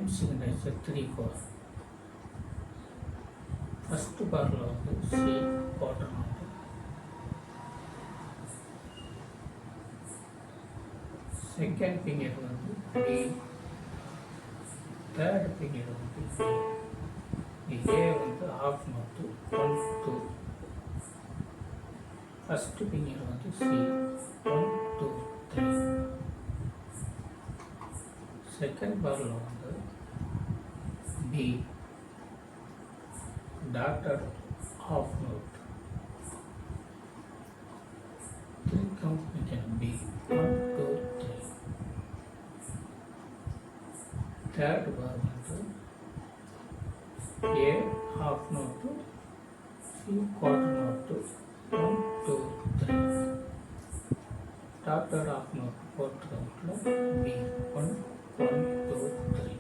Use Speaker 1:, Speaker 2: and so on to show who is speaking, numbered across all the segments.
Speaker 1: same signature 3/4. First barలో ఉంది C quarter note. Second finger வந்து B. Third finger வந்து C. A வந்து half note 1 2. First finger வந்து C 1 2 3. Second barలో வந்து B. Daughter half note. 3 count again B 1 2 3. Third bar வந்து A half note C quarter note 1 2 3. Daughter half note fourth countలో B 1 1 2 3.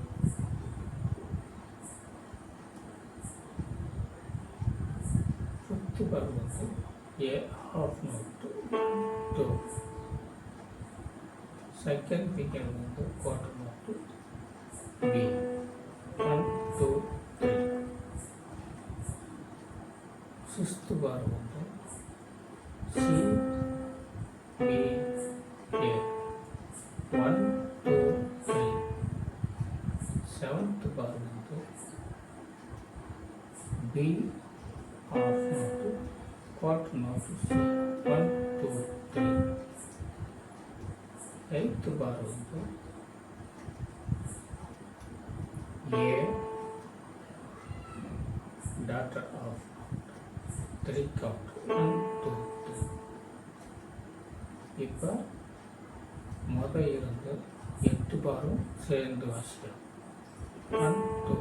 Speaker 1: Fifth bar வந்து A half note 2. Second finger வந்து quarter note B 1 2 3. Sixth bar வந்து C B A 1 2 3. Seventh bar வந்து B half note quarter note C 1 2 3. Eighth bar வந்து A daughter of 3 count 1 2 3. இப்போ முதல் இருந்து 8 பாரும் சேர்ந்து வாசிக்கலாம் 1 2